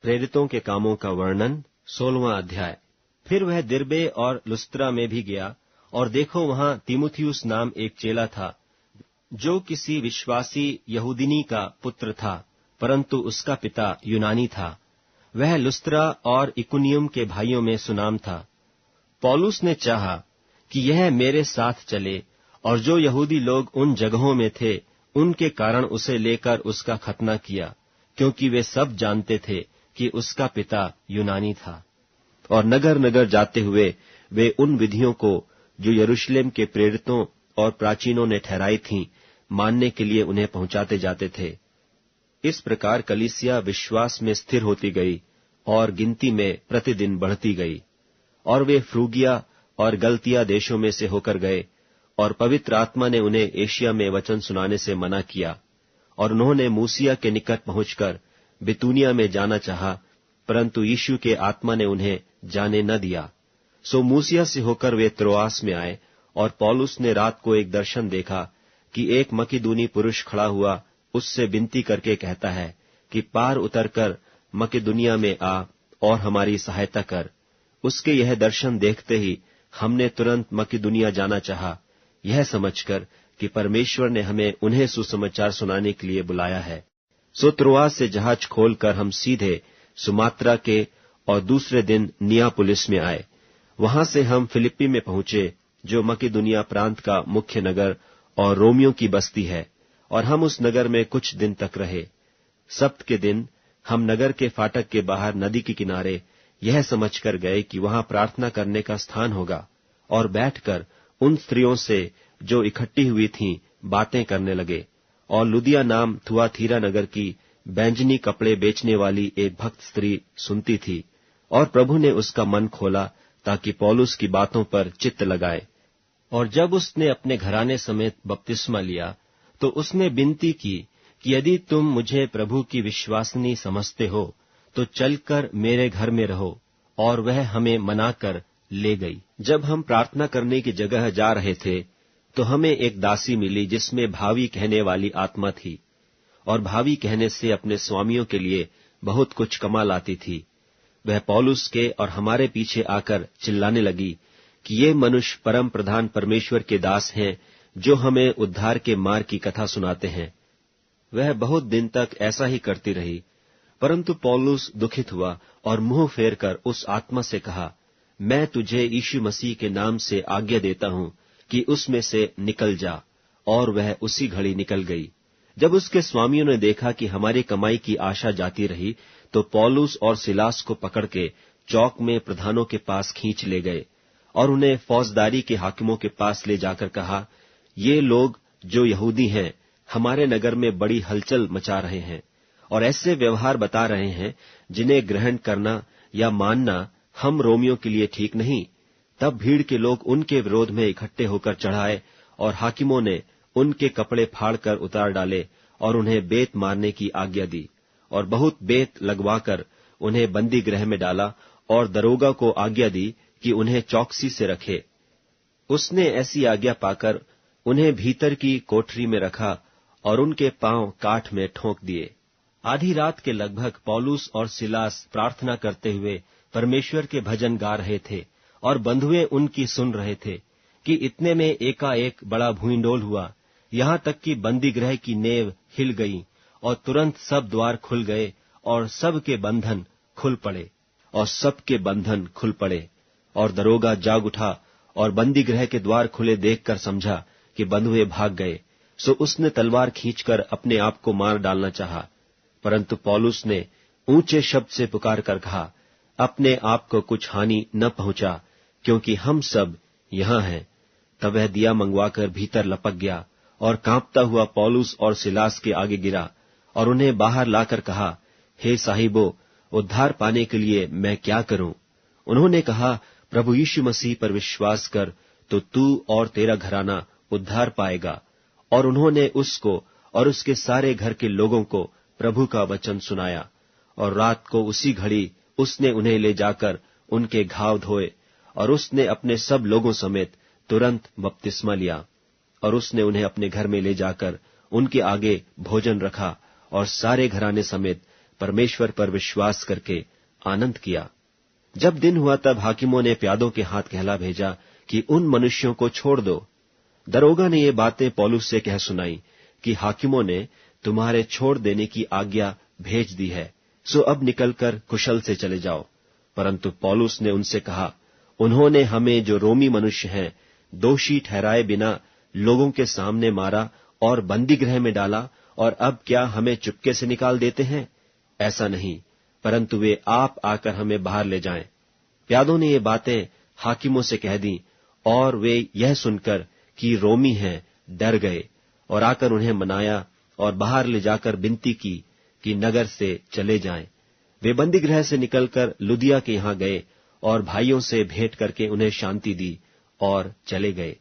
प्रेरितों के कामों का वर्णन 16वां अध्याय। फिर वह दिर्बे और लुस्त्रा में भी गया, और देखो वहां तीमुथियुस नाम एक चेला था, जो किसी विश्वासी यहूदिनी का पुत्र था, परंतु उसका पिता यूनानी था। वह लुस्त्रा और इकुनियुम के भाइयों में सुनाम था। पौलुस ने चाहा कि यह मेरे साथ चले, और जो यहूदी लोग उन जगहों में थे उनके कारण उसे लेकर उसका खतना किया, क्योंकि वे सब जानते थे कि उसका पिता यूनानी था। और नगर नगर जाते हुए वे उन विधियों को जो यरूशलेम के प्रेरितों और प्राचीनों ने ठहराई थीं, मानने के लिए उन्हें पहुंचाते जाते थे। इस प्रकार कलीसिया विश्वास में स्थिर होती गई और गिनती में प्रतिदिन बढ़ती गई। और वे फ्रूगिया और गलतिया देशों में से होकर गए, और पवित्र आत्मा ने उन्हें एशिया में वचन सुनाने से मना किया। और उन्होंने मूसिया के निकट पहुंचकर बितूनिया में जाना चाहा, परंतु यीशु के आत्मा ने उन्हें जाने न दिया। सो मूसिया से होकर वे त्रोआस में आए, और पौलुस ने रात को एक दर्शन देखा कि एक मकिदूनी पुरुष खड़ा हुआ उससे विनती करके कहता है कि पार उतरकर मकिदुनिया में आ और हमारी सहायता कर। उसके यह दर्शन देखते ही हमने तुरंत मकिदुनिया जाना चाहा, यह समझकर कि परमेश्वर ने हमें उन्हें सुसमाचार सुनाने के लिए बुलाया है। सो त्रोआस से जहाज खोलकर हम सीधे सुमात्रा के और दूसरे दिन नियापुलिस में आए। वहां से हम फिलिप्पी में पहुंचे, जो मकिदुनिया प्रांत का मुख्य नगर और रोमियों की बस्ती है, और हम उस नगर में कुछ दिन तक रहे। सप्त के दिन हम नगर के फाटक के बाहर नदी के किनारे यह समझकर गए कि वहां प्रार्थना करने का स्थान होगा, और बैठकर उन स्त्रियों से जो इकट्ठी हुई थीं बातें करने लगे। और लुदिया नाम थुआथीरा नगर की बैंजनी कपड़े बेचने वाली एक भक्त स्त्री सुनती थी, और प्रभु ने उसका मन खोला ताकि पौलुस की बातों पर चित्त लगाए। और जब उसने अपने घराने समेत बपतिस्मा लिया, तो उसने विनती की कि यदि तुम मुझे प्रभु की विश्वासनी समझते हो तो चलकर मेरे घर में रहो, और वह हमें मनाकर ले गई। जब हम प्रार्थना करने की जगह जा रहे थे, तो हमें एक दासी मिली जिसमें भावी कहने वाली आत्मा थी, और भावी कहने से अपने स्वामियों के लिए बहुत कुछ कमा लाती थी। वह पौलुस के और हमारे पीछे आकर चिल्लाने लगी कि ये मनुष्य परम प्रधान परमेश्वर के दास हैं, जो हमें उद्धार के मार्ग की कथा सुनाते हैं। वह बहुत दिन तक ऐसा ही करती रही, परंतु पौलुस दुखित हुआ और मुंह फेरकर उस आत्मा से कहा, मैं तुझे यीशु मसीह के नाम से आज्ञा देता हूं कि उसमें से निकल जा। और वह उसी घड़ी निकल गई। जब उसके स्वामियों ने देखा कि हमारी कमाई की आशा जाती रही, तो पौलुस और सिलास को पकड़ के चौक में प्रधानों के पास खींच ले गए, और उन्हें फौजदारी के हाकिमों के पास ले जाकर कहा, ये लोग जो यहूदी हैं हमारे नगर में बड़ी हलचल मचा रहे हैं, और ऐसे व्यवहार बता रहे हैं जिन्हें ग्रहण करना या मानना हम रोमियों के लिए ठीक नहीं। तब भीड़ के लोग उनके विरोध में इकट्ठे होकर चढ़ाए, और हाकिमों ने उनके कपड़े फाड़कर उतार डाले और उन्हें बेत मारने की आज्ञा दी, और बहुत बेत लगवाकर उन्हें बंदी गृह में डाला, और दरोगा को आज्ञा दी कि उन्हें चौकसी से रखे। उसने ऐसी आज्ञा पाकर उन्हें भीतर की कोठरी में रखा और उनके पांव काठ में ठोंक दिए। आधी रात के लगभग पौलुस और सिलास प्रार्थना करते हुए परमेश्वर के भजन गा रहे थे, और बंधुए उनकी सुन रहे थे कि इतने में एकाएक बड़ा भूइंडोल हुआ, यहाँ तक कि बंदी गृह की नेव हिल गई, और तुरंत सब द्वार खुल गए और सबके बंधन खुल पड़े। और दरोगा जाग उठा और बंदी गृह के द्वार खुले देखकर समझा कि बंधुए भाग गए। सो उसने तलवार खींचकर अपने आप को मार डालना चाहा, परंतु पौलुस ने ऊंचे शब्द से पुकार कर कहा, अपने आप को कुछ हानि न पहुंचा, क्योंकि हम सब यहाँ हैं। तब वह दिया मंगवाकर भीतर लपक गया और कांपता हुआ पौलुस और सिलास के आगे गिरा, और उन्हें बाहर लाकर कहा, हे साहिबो, उद्धार पाने के लिए मैं क्या करूं? उन्होंने कहा, प्रभु यीशु मसीह पर विश्वास कर, तो तू और तेरा घराना उद्धार पाएगा। और उन्होंने उसको और उसके सारे घर के लोगों को प्रभु का वचन सुनाया। और रात को उसी घड़ी उसने उन्हें ले जाकर उनके घाव धोए, और उसने अपने सब लोगों समेत तुरंत बपतिस्मा लिया। और उसने उन्हें अपने घर में ले जाकर उनके आगे भोजन रखा, और सारे घराने समेत परमेश्वर पर विश्वास करके आनंद किया। जब दिन हुआ तब हाकिमों ने प्यादों के हाथ कहला भेजा कि उन मनुष्यों को छोड़ दो। दरोगा ने ये बातें पौलुस से कह सुनाई कि हाकिमों ने तुम्हारे छोड़ देने की आज्ञा भेज दी है, सो अब निकलकर कुशल से चले जाओ। परंतु पौलुस ने उनसे कहा, उन्होंने हमें जो रोमी मनुष्य हैं दोषी ठहराए बिना लोगों के सामने मारा और बंदी गृह में डाला, और अब क्या हमें चुपके से निकाल देते हैं? ऐसा नहीं, परंतु वे आप आकर हमें बाहर ले जाएं। प्यादों ने ये बातें हाकिमों से कह दी, और वे यह सुनकर कि रोमी हैं डर गए और आकर उन्हें मनाया और बाहर ले जाकर विनती की कि नगर से चले जाएं। वे बंदी गृह से निकलकर लुदिया के यहां गए और भाइयों से भेंट करके उन्हें शांति दी और चले गए।